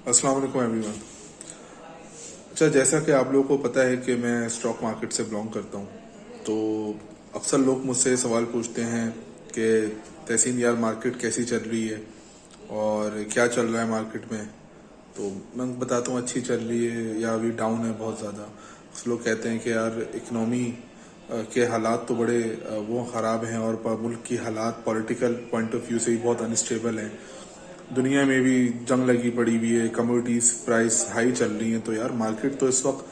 अस्सलाम वालेकुम एवरीवन। अच्छा, जैसा कि आप लोगों को पता है कि मैं स्टॉक मार्केट से बिलोंग करता हूँ, तो अक्सर लोग मुझसे सवाल पूछते हैं कि तहसीन यार मार्केट कैसी चल रही है और क्या चल रहा है मार्केट में। तो मैं बताता हूँ अच्छी चल रही है या अभी डाउन है बहुत ज़्यादा। कुछ लोग कहते हैं कि यार इकनॉमी के हालात तो बड़े वो ख़राब हैं और मुल्क की हालात पॉलिटिकल पॉइंट ऑफ व्यू से भी बहुत अनस्टेबल हैं। दुनिया में भी जंग लगी पड़ी हुई है, कमोडिटीज प्राइस हाई चल रही है, तो यार मार्केट तो इस वक्त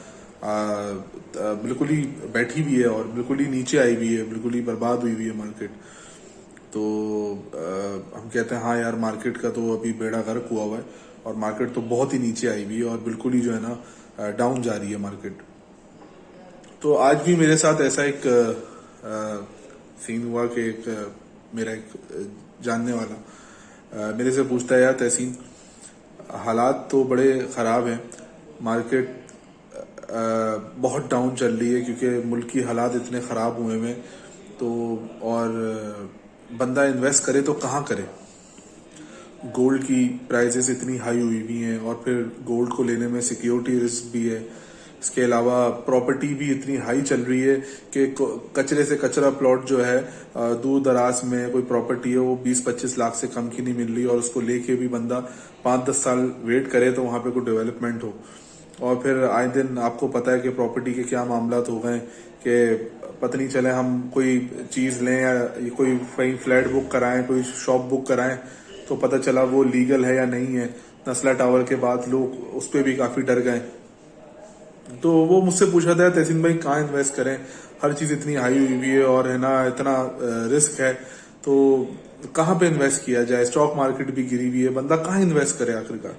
बिल्कुल ही बैठी हुई है और बिल्कुल ही नीचे आई हुई है, बिल्कुल ही बर्बाद हुई हुई है मार्केट। तो हम कहते हैं हाँ यार मार्केट का तो अभी बेड़ा गर्क हुआ हुआ है और मार्केट तो बहुत ही नीचे आई हुई है और बिल्कुल ही जो है ना डाउन जा रही है मार्केट। तो आज भी मेरे साथ ऐसा एक सीन हुआ कि मेरा एक जानने वाला मेरे से पूछता है, यार तहसीन हालात तो बड़े ख़राब हैं, मार्केट बहुत डाउन चल रही है क्योंकि मुल्क की हालात इतने ख़राब हुए हैं, तो और बंदा इन्वेस्ट करे तो कहाँ करे। गोल्ड की प्राइसेस इतनी हाई हुई हुई हैं और फिर गोल्ड को लेने में सिक्योरिटी रिस्क भी है। इसके अलावा प्रॉपर्टी भी इतनी हाई चल रही है कि कचरे से कचरा प्लॉट जो है दूर दराज में कोई प्रॉपर्टी है वो 20-25 लाख से कम की नहीं मिल रही और उसको लेके भी बंदा 5-10 साल वेट करे तो वहां पे कोई डेवलपमेंट हो। और फिर आए दिन आपको पता है कि प्रॉपर्टी के क्या मामला हो गए कि पता नहीं चले हम कोई चीज लें या कोई कहीं फ्लैट बुक कराएं, कोई शॉप बुक कराएं, तो पता चला वो लीगल है या नहीं है। नस्ला टावर के बाद लोग उस पर भी काफी डर गए। तो वो मुझसे पूछा था, तहसीन भाई कहाँ इन्वेस्ट करें, हर चीज इतनी हाई हुई हुई है और है ना इतना रिस्क है, तो कहाँ पे इन्वेस्ट किया जाए, स्टॉक मार्केट भी गिरी हुई है, बंदा कहाँ इन्वेस्ट करे आखिरकार।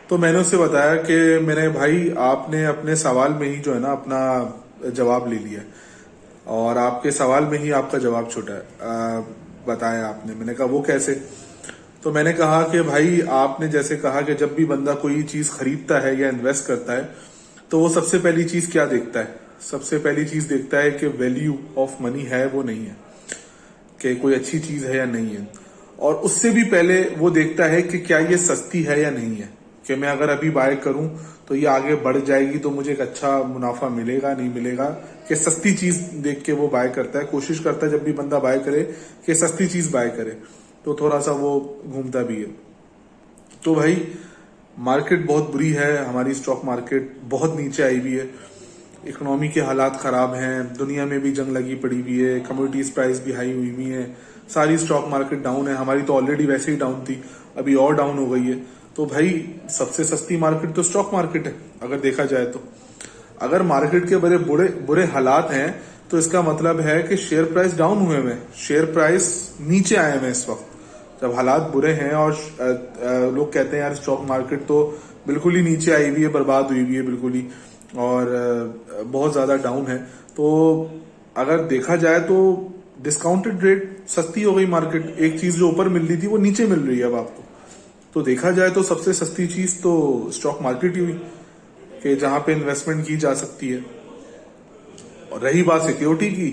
तो मैंने उससे बताया कि मेरे भाई आपने अपने सवाल में ही जो है ना अपना जवाब ले लिया और आपके सवाल में ही आपका जवाब छूटा है। बताया आपने, मैंने कहा वो कैसे। तो मैंने कहा कि भाई आपने जैसे कहा कि जब भी बंदा कोई चीज खरीदता है या इन्वेस्ट करता है तो वो सबसे पहली चीज क्या देखता है, सबसे पहली चीज देखता है कि वैल्यू ऑफ मनी है वो नहीं है, कि कोई अच्छी चीज है या नहीं है। और उससे भी पहले वो देखता है कि क्या ये सस्ती है या नहीं है, कि मैं अगर अभी बाय करूं तो ये आगे बढ़ जाएगी तो मुझे एक अच्छा मुनाफा मिलेगा नहीं मिलेगा, कि सस्ती चीज देख के वो बाय करता है। कोशिश करता है जब भी बंदा बाय करे कि सस्ती चीज बाय करे, तो थोड़ा सा वो घूमता भी है। तो भाई मार्केट बहुत बुरी है, हमारी स्टॉक मार्केट बहुत नीचे आई हुई है, इकोनॉमी के हालात खराब हैं, दुनिया में भी जंग लगी पड़ी हुई है, कमोडिटीज प्राइस भी हाई हुई हुई है, सारी स्टॉक मार्केट डाउन है। हमारी तो ऑलरेडी वैसे ही डाउन थी, अभी और डाउन हो गई है। तो भाई सबसे सस्ती मार्केट तो स्टॉक मार्केट है अगर देखा जाए तो। अगर मार्केट के बड़े बुरे बुरे हालात हैं तो इसका मतलब है कि शेयर प्राइस डाउन हुए हैं, शेयर प्राइस नीचे आए हैं इस वक्त। जब हालात बुरे हैं और लोग कहते हैं यार स्टॉक मार्केट तो बिल्कुल ही नीचे आई हुई है, बर्बाद हुई हुई है बिल्कुल ही, और बहुत ज्यादा डाउन है, तो अगर देखा जाए तो डिस्काउंटेड रेट सस्ती हो गई मार्केट। एक चीज जो ऊपर मिल रही थी वो नीचे मिल रही है अब आपको। तो देखा जाए तो सबसे सस्ती चीज तो स्टॉक मार्केट ही हुई कि जहां पे इन्वेस्टमेंट की जा सकती है। और रही बात सिक्योरिटी की,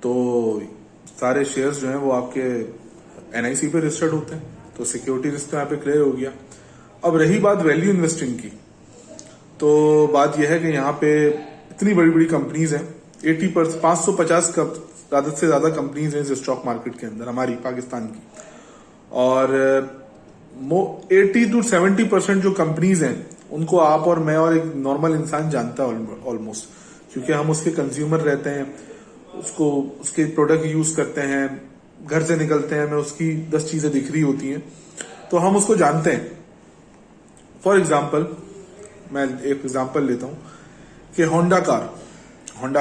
तो सारे शेयर्स जो हैं वो आपके एनआईसी पे रजिस्टर्ड होते हैं, तो सिक्योरिटी रिस्क तो यहाँ पे क्लियर हो गया। अब रही बात वैल्यू इन्वेस्टिंग की, तो बात यह है कि यहाँ पे इतनी बड़ी बड़ी कंपनीज हैं, 80% 550 ज्यादा से ज्यादा कंपनीज हैं इस स्टॉक मार्केट के अंदर हमारी पाकिस्तान की, और 80-70% जो कंपनीज हैं उनको आप और मैं और एक नॉर्मल इंसान जानता है ऑलमोस्ट, क्योंकि हम उसके कंज्यूमर रहते हैं, उसको उसके प्रोडक्ट यूज करते हैं, घर से निकलते हैं हमें उसकी 10 चीजें दिख रही होती हैं, तो हम उसको जानते हैं। फॉर एग्जाम्पल मैं एक एग्जाम्पल लेता हूं कि होंडा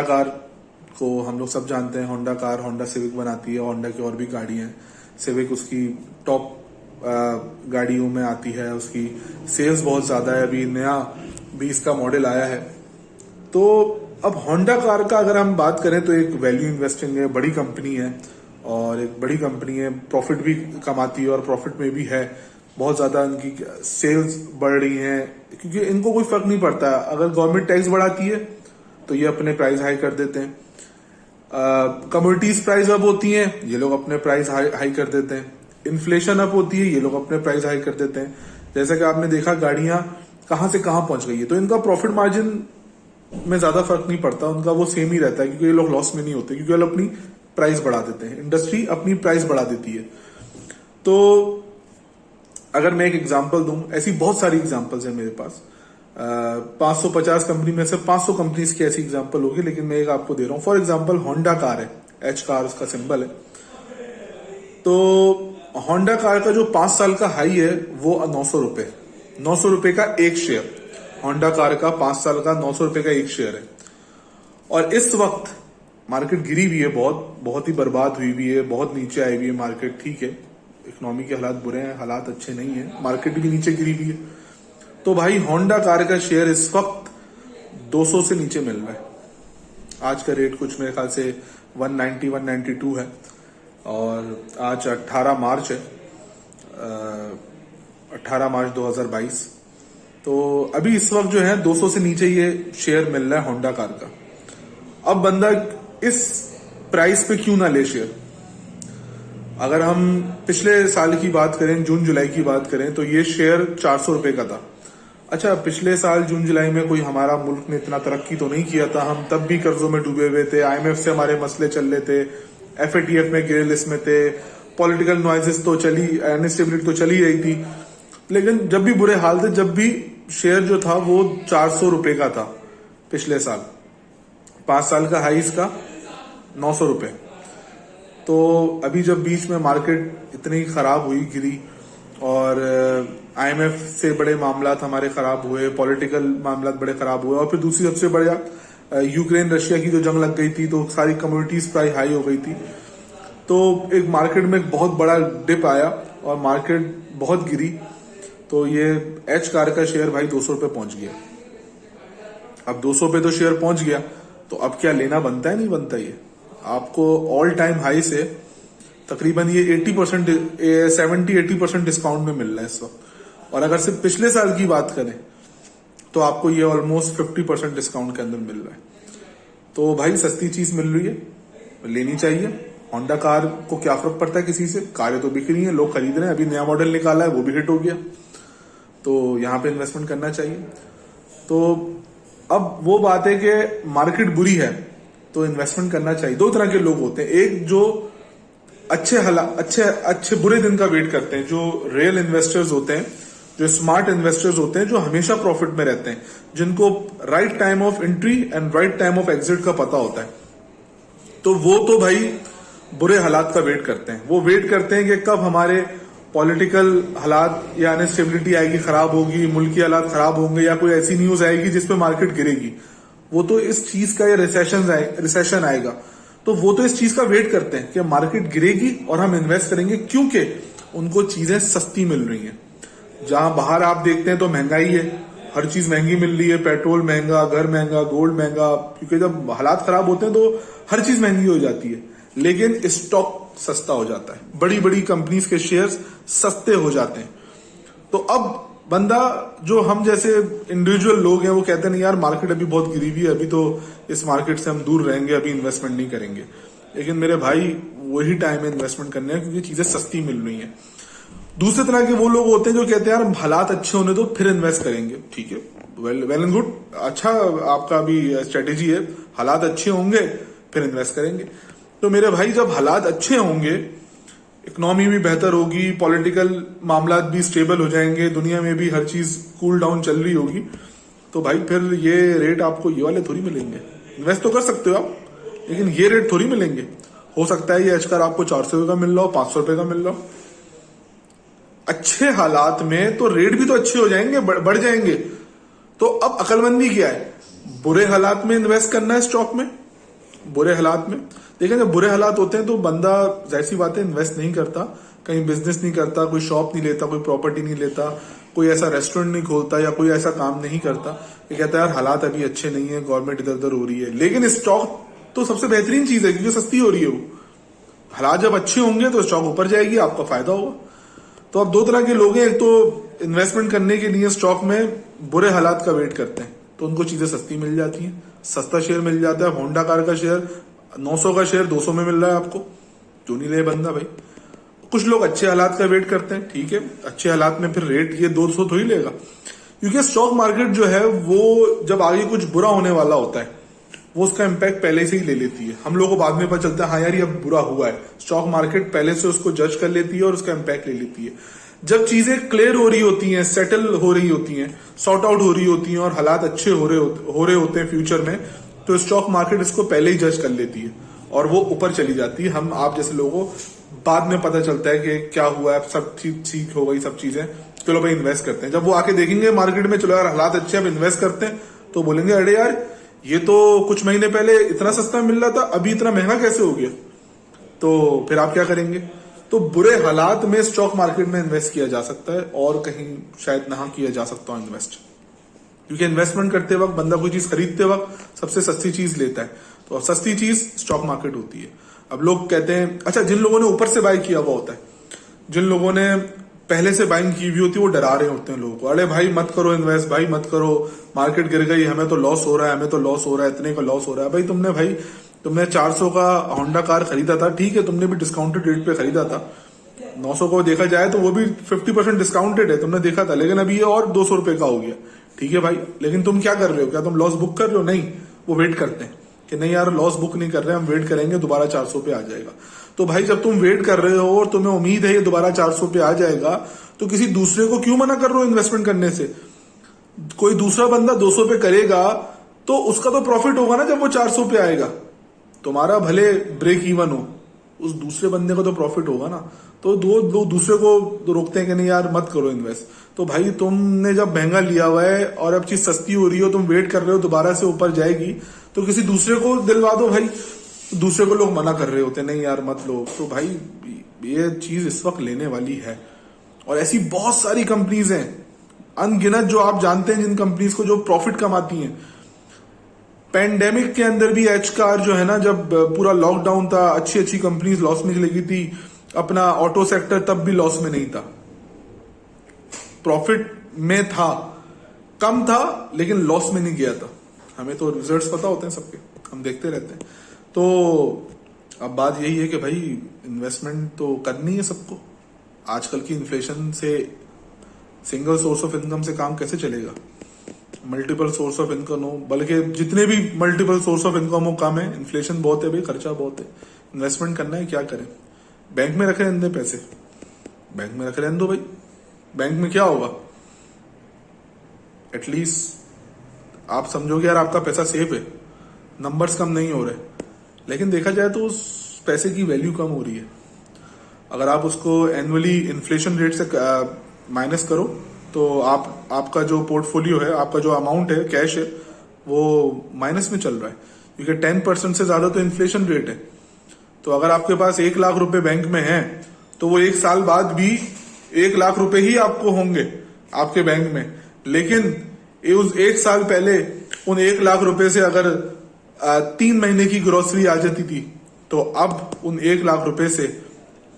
कार को हम लोग सब जानते हैं। होंडा कार होंडा सिविक बनाती है, होंडा की और भी गाड़ियां हैं, सिविक उसकी टॉप गाड़ियों में आती है, उसकी सेल्स बहुत ज्यादा है, अभी नया 20 का मॉडल आया है। तो अब होंडा कार का अगर हम बात करें तो एक वैल्यू इन्वेस्टिंग है, बड़ी कंपनी है और एक बड़ी कंपनी है, प्रॉफिट भी कमाती है और प्रॉफिट में भी है बहुत ज्यादा, इनकी सेल्स बढ़ रही हैं क्योंकि इनको कोई फर्क नहीं पड़ता। अगर गवर्नमेंट टैक्स बढ़ाती है तो ये अपने प्राइस हाई कर देते हैं, कमोडिटीज प्राइस अप होती हैं ये लोग अपने प्राइस हाई कर देते हैं, इन्फ्लेशन अप होती है ये लोग अपने प्राइस हाई कर देते हैं, जैसा कि आपने देखा गाड़ियां कहां से कहां पहुंच गई है, तो इनका प्रॉफिट मार्जिन में ज्यादा फर्क नहीं पड़ता, उनका वो सेम ही रहता है, क्योंकि ये लोग लॉस में नहीं होते, क्योंकि ये लोग अपनी प्राइस बढ़ा देते हैं, इंडस्ट्री अपनी प्राइस बढ़ा देती है। तो अगर मैं एक एग्जांपल दूं, ऐसी बहुत सारी एग्जांपल्स है मेरे पास, 550 कंपनी में से 500 कंपनीज की ऐसी एग्जांपल होगी, लेकिन मैं एक आपको दे रहा हूं। फॉर एग्जांपल होंडा कार है, एच कार उसका सिंबल है। तो होंडा कार का जो 5 साल का हाई है वो 900 रुपए का एक शेयर, होंडा कार का 5 साल का 900 रुपए का एक शेयर है। और इस वक्त मार्केट गिरी भी है, बहुत ही बर्बाद हुई भी है, बहुत नीचे आई हुई है मार्केट। ठीक है, इकोनॉमी के हालात बुरे हैं, हालात अच्छे नहीं है, मार्केट भी नीचे गिरी भी है। तो भाई होंडा कार का शेयर इस वक्त 200 से नीचे मिल रहा है। आज का रेट कुछ मेरे ख्याल से 190 192 है, और आज 18 मार्च है, 18 मार्च 2022। तो अभी इस वक्त जो है 200 से नीचे ये शेयर मिल रहा है होंडा कार का। अब बंदा इस प्राइस पे क्यों ना ले शेयर? अगर हम पिछले साल की बात करें, जून जुलाई की बात करें, तो ये शेयर 400 रुपए का था। अच्छा, पिछले साल जून जुलाई में कोई हमारा मुल्क ने इतना तरक्की तो नहीं किया था, हम तब भी कर्जों में डूबे हुए थे, IMF से हमारे मसले चल रहे थे, FATF में ग्रे लिस्ट में थे, पॉलिटिकल नॉइजेस तो चली, अनस्टेबिलिटी तो चली रही थी, लेकिन जब भी बुरे हाल थे, जब भी शेयर जो था वो 400 रुपए का था पिछले साल। 5 साल का हाई इसका 900 रुपए। तो अभी जब बीच में मार्केट इतनी खराब हुई, गिरी, और IMF से बड़े मामलात हमारे खराब हुए, पॉलिटिकल मामलात बड़े खराब हुए, और फिर दूसरी सबसे बड़ा यूक्रेन रशिया की जो जंग लग गई थी, तो सारी कमोडिटीज प्राइस हाई हो गई थी। तो एक मार्केट में एक बहुत बड़ा डिप आया और मार्केट बहुत गिरी। तो ये एच कार का शेयर भाई 200 रुपए पहुंच गया। अब 200 पे तो शेयर पहुंच गया, तो अब क्या लेना बनता है? नहीं बनता। ये आपको ऑल टाइम हाई से तकरीबन ये 80% 70-80% डिस्काउंट में मिल रहा है इस वक्त। और अगर सिर्फ पिछले साल की बात करें तो आपको ये ऑलमोस्ट 50% डिस्काउंट के अंदर मिल रहा है। तो भाई सस्ती चीज मिल रही है, लेनी चाहिए। होंडा कार को क्या फर्क पड़ता है किसी से? कारें तो बिक रही हैं, लोग खरीद रहे हैं, अभी नया मॉडल निकाला है वो भी हिट हो गया, तो यहां पे इन्वेस्टमेंट करना चाहिए। तो अब वो बात है कि मार्केट बुरी है तो इन्वेस्टमेंट करना चाहिए। दो तरह के लोग होते हैं, एक जो अच्छे बुरे दिन का वेट करते हैं, जो रियल इन्वेस्टर्स होते हैं, जो स्मार्ट इन्वेस्टर्स होते हैं, जो हमेशा प्रॉफिट में रहते हैं, जिनको right time of entry and right time of exit का पता होता है। तो वो तो भाई बुरे हालात का वेट करते हैं। वो वेट करते हैं कि कब हमारे पॉलिटिकल हालात या अनस्टेबिलिटी आएगी, खराब होगी, मुल्की हालात खराब होंगे, या कोई ऐसी न्यूज आएगी जिसपे मार्केट गिरेगी। वो तो इस चीज का, या रिसेशन आएगा, तो वो तो इस चीज का वेट करते हैं कि मार्केट गिरेगी और हम इन्वेस्ट करेंगे, क्योंकि उनको चीजें सस्ती मिल रही हैं। जहां बाहर आप देखते हैं तो महंगाई है, हर चीज महंगी मिल रही है, पेट्रोल महंगा, घर महंगा, गोल्ड महंगा, क्योंकि जब हालात खराब होते हैं तो हर चीज महंगी हो जाती है। लेकिन स्टॉक सस्ता हो जाता है, बड़ी बड़ी कंपनीज के शेयर्स सस्ते हो जाते हैं। तो अब बंदा, जो हम जैसे इंडिविजुअल लोग हैं, वो कहते हैं नहीं यार मार्केट अभी बहुत गिरी हुई है, अभी तो इस मार्केट से हम दूर रहेंगे, अभी इन्वेस्टमेंट नहीं करेंगे। लेकिन मेरे भाई वही टाइम है इन्वेस्टमेंट करने का, क्योंकि चीजें सस्ती मिल रही हैं। दूसरे तरह के वो लोग होते हैं जो कहते हैं यार हालात अच्छे होने दो फिर इन्वेस्ट करेंगे। ठीक है, वेल एंड गुड, अच्छा आपका भी स्ट्रेटेजी है, हालात अच्छे होंगे फिर इन्वेस्ट करेंगे। तो मेरे भाई जब हालात अच्छे होंगे, इकोनॉमी भी बेहतर होगी, पॉलिटिकल मामला भी स्टेबल हो जाएंगे, दुनिया में भी हर चीज कूल डाउन चल रही होगी, तो भाई फिर ये रेट आपको ये वाले थोड़ी मिलेंगे। इन्वेस्ट तो कर सकते हो आप, लेकिन ये रेट थोड़ी मिलेंगे। हो सकता है ये एच कार आपको 400 रुपए का मिल रहा हो, 500 रुपए का मिल रहा हो। अच्छे हालात में तो रेट भी तो अच्छे हो जाएंगे, बढ़ जाएंगे। तो अब अकलमंदी क्या है? बुरे हालात में इन्वेस्ट करना है स्टॉक में। बुरे हालात में देखिए, जब बुरे हालात होते हैं तो बंदा जाहिर सी बात है इन्वेस्ट नहीं करता, कहीं बिजनेस नहीं करता, कोई शॉप नहीं लेता, कोई प्रॉपर्टी नहीं लेता, कोई ऐसा रेस्टोरेंट नहीं खोलता, या कोई ऐसा काम नहीं करता। ये कहता है यार हालात अभी अच्छे नहीं है, गवर्नमेंट इधर उधर हो रही है। लेकिन स्टॉक तो सबसे बेहतरीन चीज है, क्योंकि सस्ती हो रही है वो। हालात जब अच्छे होंगे तो स्टॉक ऊपर जाएगी, आपका फायदा होगा। तो अब दो तरह के लोग हैं, एक तो इन्वेस्टमेंट करने के लिए स्टॉक में बुरे हालात का वेट करते हैं, तो उनको चीजें सस्ती मिल जाती हैं, सस्ता शेयर मिल जाता है। होंडा कार का शेयर 900 का शेयर 200 में मिल रहा है आपको, जो नहीं ले बंदा भाई। कुछ लोग अच्छे हालात का वेट करते हैं, ठीक है, अच्छे हालात में फिर रेट ये 200 तो ही लेगा, क्योंकि स्टॉक मार्केट जो है वो जब आगे कुछ बुरा होने वाला होता है वो उसका इम्पैक्ट पहले से ही ले लेती है। हम लोगों को बाद में पता चलता है हाँ यार ये अब बुरा हुआ है, स्टॉक मार्केट पहले से उसको जज कर लेती है और उसका इम्पैक्ट ले लेती है। जब चीजें क्लियर हो रही होती हैं, सेटल हो रही होती हैं, सॉर्ट आउट हो रही होती हैं और हालात अच्छे हो रहे होते हैं फ्यूचर में, तो स्टॉक मार्केट इसको पहले ही जज कर लेती है और वो ऊपर चली जाती है। हम आप जैसे लोगों को बाद में पता चलता है कि क्या हुआ है, सब ठीक हो गई सब चीजें, चलो भाई इन्वेस्ट करते हैं। जब वो आके देखेंगे मार्केट में चलो यार हालात अच्छे, अब इन्वेस्ट करते हैं, तो बोलेंगे अरे यार ये तो कुछ महीने पहले इतना सस्ता मिल रहा था, अभी इतना महंगा कैसे हो गया। तो फिर आप क्या करेंगे। तो बुरे हालात में स्टॉक मार्केट में इन्वेस्ट किया जा सकता है और कहीं शायद ना किया जा सकता हो इन्वेस्ट, क्योंकि इन्वेस्टमेंट करते वक्त बंदा कोई चीज खरीदते वक्त सबसे सस्ती चीज लेता है, तो सस्ती चीज स्टॉक मार्केट होती है। अब लोग कहते हैं, अच्छा जिन लोगों ने ऊपर से बाय किया हुआ होता है, जिन लोगों ने पहले से बाइंग की हुई होती है, वो डरा रहे होते हैं लोगों को, अरे भाई मत करो इन्वेस्ट, भाई मत करो, मार्केट गिर गई, हमें तो लॉस हो रहा है, हमें तो लॉस हो रहा है, इतने का लॉस हो रहा है। भाई तुमने 400 का होंडा कार खरीदा था, ठीक है, तुमने भी डिस्काउंटेड रेट पे खरीदा था, 900 को देखा जाए तो वो भी 50% डिस्काउंटेड है, तुमने देखा था, लेकिन अभी ये और 200 रुपए का हो गया, ठीक है भाई, लेकिन तुम क्या कर रहे हो, क्या तुम लॉस बुक कर रहे हो। नहीं, वो वेट करते हैं कि नहीं यार लॉस बुक नहीं कर रहे, हम वेट करेंगे दोबारा 400 पे आ जाएगा। तो भाई जब तुम वेट कर रहे हो और तुम्हें उम्मीद है ये दोबारा 400 पे आ जाएगा, तो किसी दूसरे को क्यों मना कर रहे हो इन्वेस्टमेंट करने से। कोई दूसरा बंदा 200 पे करेगा तो उसका तो प्रॉफिट होगा ना जब वो 400 पे आएगा। तुम्हारा भले ब्रेक इवन हो, उस दूसरे बंदे को तो प्रॉफिट होगा ना। तो दो दूसरे को रोकते हैं कि नहीं यार मत करो इन्वेस्ट। तो भाई तुमने जब महंगा लिया हुआ है और अब चीज सस्ती हो रही हो, तुम वेट कर रहे हो दोबारा से ऊपर जाएगी, तो किसी दूसरे को दिलवा दो भाई। दूसरे को लोग मना कर रहे होते हैं, नहीं यार मत लो। तो भाई ये चीज इस वक्त लेने वाली है, और ऐसी बहुत सारी कंपनीज हैं अनगिनत जो आप जानते हैं, जिन कंपनीज को जो प्रॉफिट कमाती हैं। पेंडेमिक के अंदर भी एच कार जो है ना, जब पूरा लॉकडाउन था, अच्छी अच्छी कंपनीज लॉस में लगी थी। अपना ऑटो सेक्टर तब भी लॉस में नहीं था, प्रॉफिट में था, कम था लेकिन लॉस में नहीं गया था। हमें तो रिजल्ट्स पता होते हैं सबके, हम देखते रहते हैं। तो अब बात यही है कि भाई इन्वेस्टमेंट तो करनी है सबको। आजकल की इन्फ्लेशन से सिंगल सोर्स ऑफ इनकम से काम कैसे चलेगा। मल्टीपल सोर्स ऑफ इनकम हो, बल्कि जितने भी मल्टीपल सोर्स ऑफ इनकम हो कम है, इन्फ्लेशन बहुत है भाई, खर्चा बहुत है। इन्वेस्टमेंट करना है, क्या करें। बैंक में रखे रहने दे पैसे, बैंक में रखे रहने दो भाई। बैंक में क्या होगा, एटलीस्ट आप समझोगे यार आपका पैसा सेफ है, नंबर्स कम नहीं हो रहे, लेकिन देखा जाए तो उस पैसे की वैल्यू कम हो रही है। अगर आप उसको एनुअली इन्फ्लेशन रेट से माइनस करो तो आपका जो पोर्टफोलियो है, आपका जो अमाउंट है, कैश है, वो माइनस में चल रहा है, क्योंकि 10% से ज्यादा तो इन्फ्लेशन रेट है। तो अगर आपके पास 1 लाख रुपए बैंक में है, तो वो 1 साल बाद भी 1 लाख रुपए ही आपको होंगे आपके बैंक में। लेकिन उस 1 साल पहले उन 1 लाख रुपए से अगर 3 महीने की ग्रोसरी आ जाती थी, तो अब उन 1 लाख रुपए से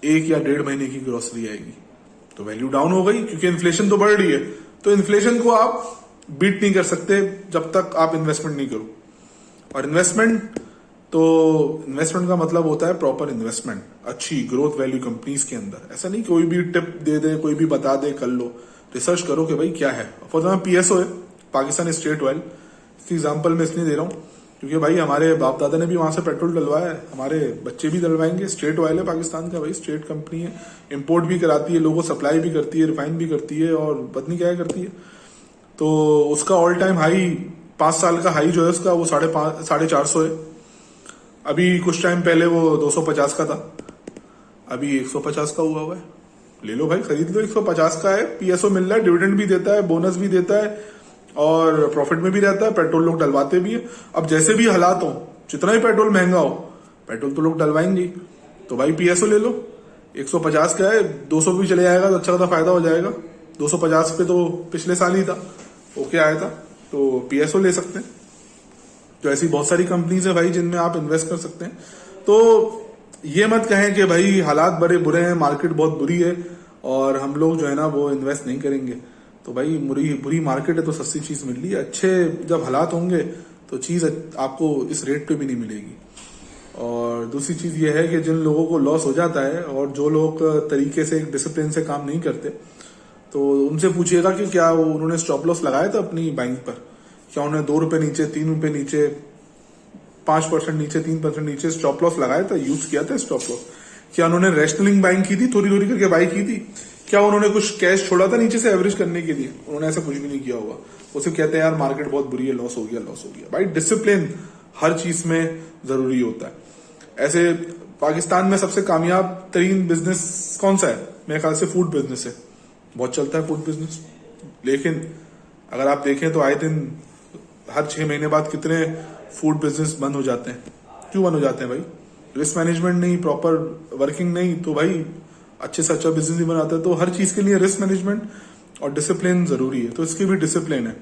1 या 1.5 महीने की ग्रोसरी आएगी। तो वैल्यू डाउन हो गई, क्योंकि इन्फ्लेशन तो बढ़ रही है। तो इन्फ्लेशन को आप बीट नहीं कर सकते जब तक आप इन्वेस्टमेंट नहीं करो। और इन्वेस्टमेंट का मतलब होता है प्रॉपर इन्वेस्टमेंट, अच्छी ग्रोथ वैल्यू कंपनीज के अंदर। ऐसा नहीं कोई भी टिप दे दे, कोई भी बता दे, कर लो। रिसर्च करो कि भाई क्या है। फॉर एग्जाम्पल पीएसओ है, पाकिस्तान स्टेट ऑयल। इसकी एग्जाम्पल मैं इसलिए दे रहा हूँ क्योंकि भाई हमारे बाप दादा ने भी वहां से पेट्रोल डलवाया है, हमारे बच्चे भी डलवाएंगे। स्टेट ऑयल है पाकिस्तान का भाई, स्टेट कंपनी है, इंपोर्ट भी कराती है, लोगों को सप्लाई भी करती है, रिफाइन भी करती है, और पत्नी क्या करती है। तो उसका ऑल टाइम हाई 5 साल का हाई जो है उसका, वो 450 है। अभी कुछ टाइम पहले वो 250 का था, अभी 150 का हुआ है। ले लो भाई, खरीद लो, 150 का है। पीएसओ मिल रहा है, डिविडेंड भी देता है, बोनस भी देता है, और प्रॉफिट में भी रहता है। पेट्रोल लोग डलवाते भी है। अब जैसे भी हालात हो, जितना ही पेट्रोल महंगा हो, पेट्रोल तो लोग डलवाएंगे। तो भाई पीएसओ ले लो, 150 का है, 200 भी चले जाएगा तो अच्छा खासा फायदा हो जाएगा। 250 पे तो पिछले साल ही था, ओके आया था, तो पीएसओ ले सकते हैं। तो ऐसी बहुत सारी कंपनीज है भाई जिनमें आप इन्वेस्ट कर सकते हैं। तो ये मत कहें कि भाई हालात बड़े बुरे हैं, मार्केट बहुत बुरी है और हम लोग जो है ना वो इन्वेस्ट नहीं करेंगे। तो भाई बुरी मार्केट है तो सस्ती चीज मिल रही है। अच्छे जब हालात होंगे तो चीज आपको इस रेट पे भी नहीं मिलेगी। और दूसरी चीज ये है कि जिन लोगों को लॉस हो जाता है और जो लोग तरीके से डिसिप्लिन से काम नहीं करते, तो उनसे पूछिएगा कि क्या उन्होंने स्टॉप लॉस लगाया था अपनी बाइंग पर, क्या उन्होंने 2 रुपए नीचे, 3 रुपए नीचे, 5% नीचे, 3% नीचे स्टॉप लॉस लगाया था, यूज किया था स्टॉप लॉस? क्या उन्होंने रैशनलिंग बाइंग की थी, थोड़ी थोड़ी करके बाई की थी? क्या उन्होंने कुछ कैश छोड़ा था नीचे से एवरेज करने के लिए? उन्होंने ऐसा कुछ भी नहीं किया होगा। वो सिर्फ कहते हैं यार मार्केट बहुत बुरी है, लॉस हो गया, लॉस हो गया। भाई डिसिप्लिन हर चीज में जरूरी होता है। ऐसे पाकिस्तान में सबसे कामयाब तरीन बिजनेस कौन सा है? मेरे ख्याल से फूड बिजनेस है, बहुत चलता है फूड बिजनेस। लेकिन अगर आप देखें तो आए दिन हर 6 महीने बाद कितने फूड बिजनेस बंद हो जाते हैं। क्यों बंद हो जाते हैं भाई? रिस्क मैनेजमेंट नहीं, प्रॉपर वर्किंग नहीं, तो भाई अच्छे से अच्छा बिजनेस नहीं बनाता है। तो हर चीज के लिए रिस्क मैनेजमेंट और डिसिप्लिन जरूरी है, तो इसकी भी डिसिप्लिन है।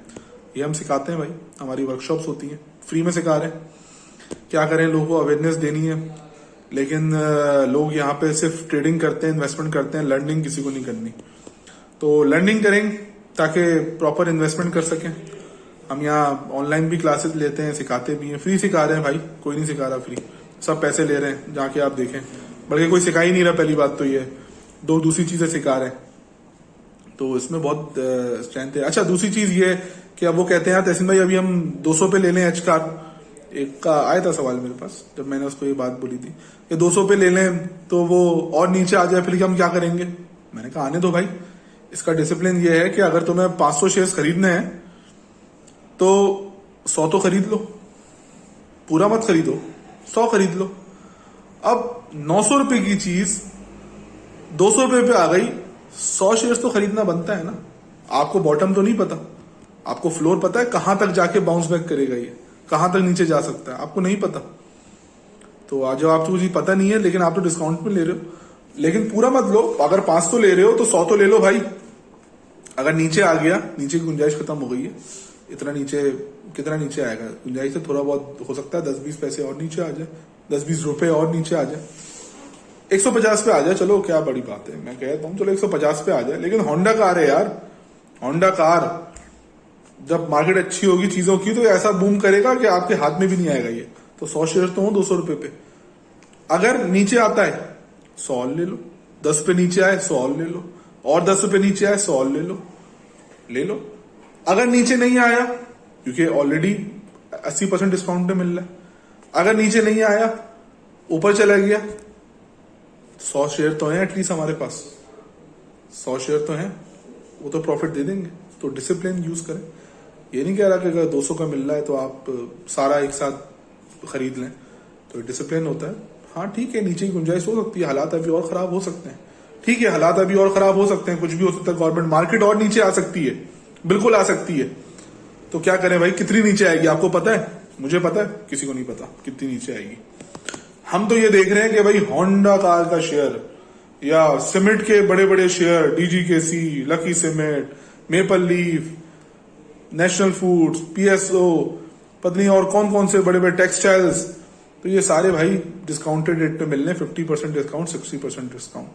ये हम सिखाते हैं भाई, हमारी वर्कशॉप्स होती हैं, फ्री में सिखा रहे हैं। क्या करें, लोगों को अवेयरनेस देनी है, लेकिन लोग यहाँ पे सिर्फ ट्रेडिंग करते हैं, इन्वेस्टमेंट करते हैं, लर्निंग किसी को नहीं करनी। तो लर्निंग करें ताकि प्रॉपर इन्वेस्टमेंट कर सकें। हम यहाँ ऑनलाइन भी क्लासेस लेते हैं, सिखाते भी हैं, फ्री सिखा रहे हैं भाई, कोई नहीं सिखा रहा फ्री, सब पैसे ले रहे हैं, जाके आप देखें। बल्कि कोई सिखा ही नहीं रहा, पहली बात तो ये, दूसरी चीजें सिखा रहे हैं, तो इसमें बहुत स्ट्रेंथ है। अच्छा, दूसरी चीज ये कि अब वो कहते हैं यार तहसीन भाई अभी हम 200 पे ले लें एच कार, एक का आया था सवाल मेरे पास जब मैंने उसको ये बात बोली थी कि 200 पे ले लें तो वो और नीचे आ जाए, फिर हम क्या करेंगे? मैंने कहा आने दो भाई। इसका डिसिप्लिन ये है कि अगर तुम्हें 500 शेयर्स खरीदने हैं तो 100 तो खरीद लो, पूरा मत खरीदो, 100 खरीद लो। अब 900 रुपए की चीज 200 रुपए पे आ गई, 100 शेयर्स तो खरीदना बनता है ना। आपको बॉटम तो नहीं पता, आपको फ्लोर पता है कहां तक जाके बाउंस बैक करेगा, ये कहां तक नीचे जा सकता है, आपको नहीं पता। तो आज जो आपको चीज पता नहीं है, लेकिन आप तो डिस्काउंट में ले रहे हो, लेकिन पूरा मत लो। अगर 500 ले रहे हो तो 100 तो ले लो भाई। अगर नीचे आ गया, नीचे की गुंजाइश खत्म हो गई है, इतना नीचे, कितना नीचे आएगा? गुंजाइश से थोड़ा बहुत हो सकता है 10-20 पैसे और नीचे आ जाए, 10-20 रुपए और नीचे आ जाए, 150 पे आ जाए, चलो क्या बड़ी बात है। मैं कहता हूँ चलो 150 पे आ जाए, लेकिन होंडा कार है यार, होंडा कार जब मार्केट अच्छी होगी चीजों की तो ऐसा बूम करेगा कि आपके हाथ में भी नहीं आएगा ये। तो 100 शेयर तो हो 200 रुपए पे। अगर नीचे आता है 100 और ले लो, 10 पे नीचे आए 100 और ले लो, और 10 रुपए नीचे आए 100 और ले लो। अगर नीचे नहीं आया, क्योंकि ऑलरेडी 80% डिस्काउंट पे मिल रहा है, अगर नीचे नहीं आया, ऊपर चला गया, 100 शेयर तो है एटलीस्ट हमारे पास, 100 शेयर तो है, वो तो प्रॉफिट दे देंगे। तो डिसिप्लिन यूज करें। ये नहीं कह रहा कि अगर 200 का मिल रहा है तो आप सारा एक साथ खरीद लें, तो डिसिप्लिन होता है। हाँ ठीक है, नीचे की गुंजाइश हो सकती है, हालात अभी और खराब हो सकते हैं, ठीक है, हालात अभी और खराब हो सकते हैं, कुछ भी हो सकता है, गवर्नमेंट मार्केट और नीचे आ सकती है, बिल्कुल आ सकती है। तो क्या करें भाई, कितनी नीचे आएगी आपको पता है? मुझे पता है, किसी को नहीं पता कितनी नीचे आएगी। हम तो ये देख रहे हैं कि भाई होंडा कार का शेयर या सीमेंट के बड़े बड़े share, DGKC, Lucky Cement, Maple Leaf, National Foods, PSO, पता नहीं और कौन कौन से बड़े बड़े टेक्सटाइल्स, तो ये सारे भाई डिस्काउंटेड रेट पे मिलने, 50% डिस्काउंट, 60% डिस्काउंट।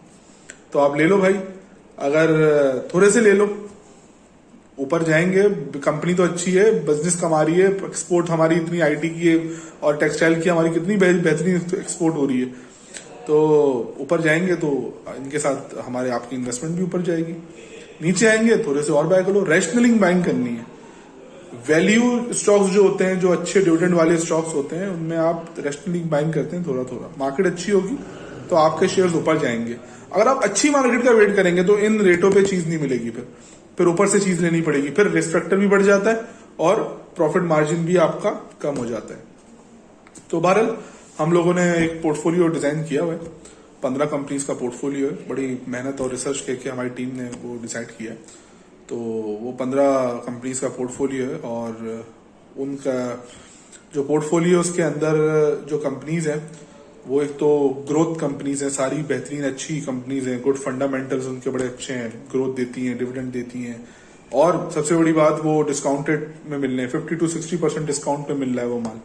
तो आप ले लो भाई, अगर थोड़े से ले लो, ऊपर जाएंगे। कंपनी तो अच्छी है, बिजनेस कमा रही है, एक्सपोर्ट हमारी इतनी आईटी की है और टेक्सटाइल की हमारी कितनी बेहतरीन एक्सपोर्ट हो रही है, तो ऊपर जाएंगे तो इनके साथ हमारे आपकी इन्वेस्टमेंट भी ऊपर जाएगी। नीचे आएंगे थोड़े से और बाय कर लो, रैशनलिंग बाइंग करनी है। वैल्यू स्टॉक्स जो होते हैं, जो अच्छे डिविडेंड वाले स्टॉक्स होते हैं, उनमें आप रैशनलिंग बाइंग करते हैं थोड़ा थोड़ा। मार्केट अच्छी होगी तो आपके शेयर्स ऊपर जाएंगे। अगर आप अच्छी मार्केट का वेट करेंगे तो इन रेटों पे चीज नहीं मिलेगी, फिर ऊपर से चीज लेनी पड़ेगी, फिर रिस्क फैक्टर भी बढ़ जाता है और प्रॉफिट मार्जिन भी आपका कम हो जाता है। तो बहरहाल हम लोगों ने एक पोर्टफोलियो डिजाइन किया हुआ है, 15 कंपनीज का पोर्टफोलियो है, बड़ी मेहनत और रिसर्च करके हमारी टीम ने वो डिसाइड किया है। तो वो 15 कंपनीज का पोर्टफोलियो है और उनका जो पोर्टफोलियो उसके अंदर जो कंपनीज हैं वो एक तो ग्रोथ कंपनीज हैं, सारी बेहतरीन अच्छी कंपनीज हैं, गुड फंडामेंटल्स उनके बड़े अच्छे हैं, ग्रोथ देती हैं, डिविडेंड देती हैं, और सबसे बड़ी बात वो डिस्काउंटेड में मिल रहे हैं, 50 to 60% डिस्काउंट पे मिल रहा है वो माल।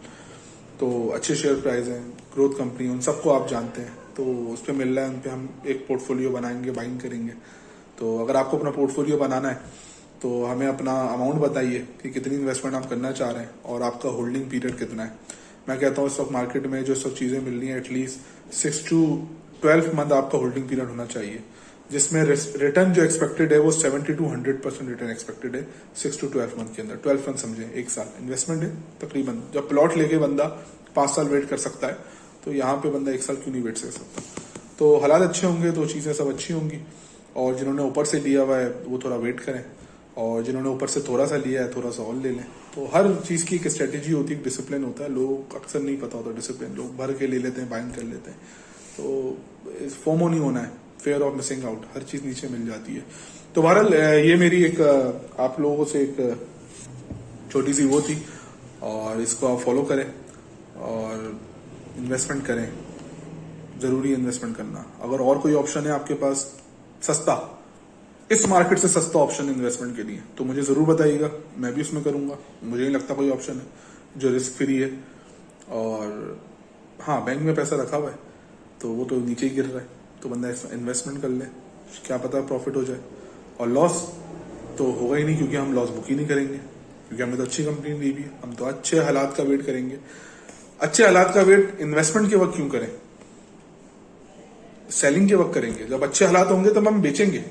तो अच्छे शेयर प्राइस हैं, ग्रोथ कंपनी, उन सबको आप जानते हैं, तो उस पर मिल रहा है, उन पर हम एक पोर्टफोलियो बनाएंगे, बाइंग करेंगे। तो अगर आपको अपना पोर्टफोलियो बनाना है तो हमें अपना अमाउंट बताइए कि कितनी इन्वेस्टमेंट आप करना चाह रहे हैं और आपका होल्डिंग पीरियड कितना है। मैं कहता हूँ स्टॉक मार्केट में जो सब चीजें मिल रही हैं एटलीस्ट 6 to 12 मंथ आपका होल्डिंग पीरियड होना चाहिए, जिसमें रिटर्न जो एक्सपेक्टेड है वो 70 to 100% रिटर्न एक्सपेक्टेड है 6 to 12 मंथ के अंदर। 12 मंथ समझे, एक साल इन्वेस्टमेंट है तकरीबन। जब प्लॉट लेके बंदा 5 साल वेट कर सकता है, तो यहाँ पे बंदा 1 साल क्यों नहीं वेट कर सकता। तो हालात अच्छे होंगे तो चीजें सब अच्छी होंगी, और जिन्होंने ऊपर से लिया हुआ है वो थोड़ा वेट करें, और जिन्होंने ऊपर से थोड़ा सा लिया है थोड़ा सा और ले लें। तो हर चीज की एक स्ट्रेटेजी होती है, एक डिसिप्लिन होता है, लोग अक्सर नहीं पता होता डिसिप्लिन, लोग भर के ले लेते हैं, बाइंग कर लेते हैं। तो फोमो नहीं होना है, फेयर ऑफ मिसिंग आउट, हर चीज नीचे मिल जाती है। तो बहरहाल ये मेरी एक आप लोगों से एक छोटी सी वो थी, और इसको आप फॉलो करें और इन्वेस्टमेंट करें। जरूरी इन्वेस्टमेंट करना। अगर और कोई ऑप्शन है आपके पास सस्ता, इस मार्केट से सस्ता ऑप्शन इन्वेस्टमेंट के लिए, तो मुझे जरूर बताइएगा, मैं भी उसमें करूंगा। मुझे नहीं लगता कोई ऑप्शन है जो रिस्क फ्री है। और हाँ, बैंक में पैसा रखा हुआ है तो वो तो नीचे ही गिर रहा है, तो बंदा इन्वेस्टमेंट कर ले, क्या पता प्रॉफिट हो जाए। और लॉस तो होगा ही नहीं, क्योंकि हम लॉस बुक ही नहीं करेंगे, क्योंकि हमने तो अच्छी कंपनी ली भी है। हम तो अच्छे हालात का वेट करेंगे। अच्छे हालात का वेट इन्वेस्टमेंट के वक्त क्यों करें, सेलिंग के वक्त करेंगे। जब अच्छे हालात होंगे तब हम बेचेंगे।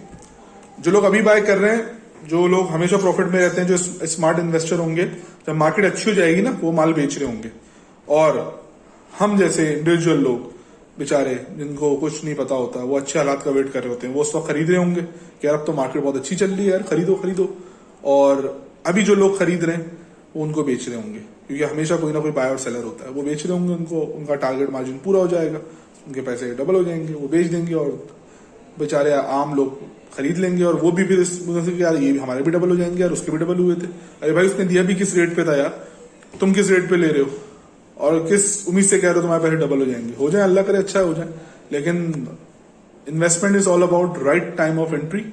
जो लोग अभी बाय कर रहे हैं, जो लोग हमेशा प्रॉफिट में रहते हैं, जो स्मार्ट इन्वेस्टर होंगे, जब मार्केट अच्छी हो जाएगी ना, वो माल बेच रहे होंगे। और हम जैसे इंडिविजुअल लोग बेचारे, जिनको कुछ नहीं पता होता, वो अच्छे हालात का वेट कर रहे होते हैं, वो उस वक्त खरीद रहे होंगे कि यार अब तो मार्केट बहुत अच्छी चल रही है यार, खरीदो खरीदो। और अभी जो लोग खरीद रहे हैं वो उनको बेच रहे होंगे, क्योंकि हमेशा कोई ना कोई बाय और सेलर होता है। वो बेच रहे होंगे, उनको उनका टारगेट मार्जिन पूरा हो जाएगा, उनके पैसे डबल हो जाएंगे, वो बेच देंगे, और बेचारे आम लोग खरीद लेंगे। और वो भी फिर यार ये भी हमारे भी डबल हो जाएंगे यार, उसके भी डबल हुए थे। अरे भाई, उसने दिया भी किस रेट पे था यार, तुम किस रेट पे ले रहे हो, और किस उम्मीद से कह रहे हो तुम्हारे पैसे डबल हो जाएंगे। हो जाए, अल्लाह करे अच्छा हो जाए, लेकिन investment is all about right time of entry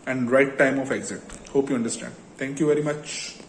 and right time of exit. Hope you understand. Thank you very much.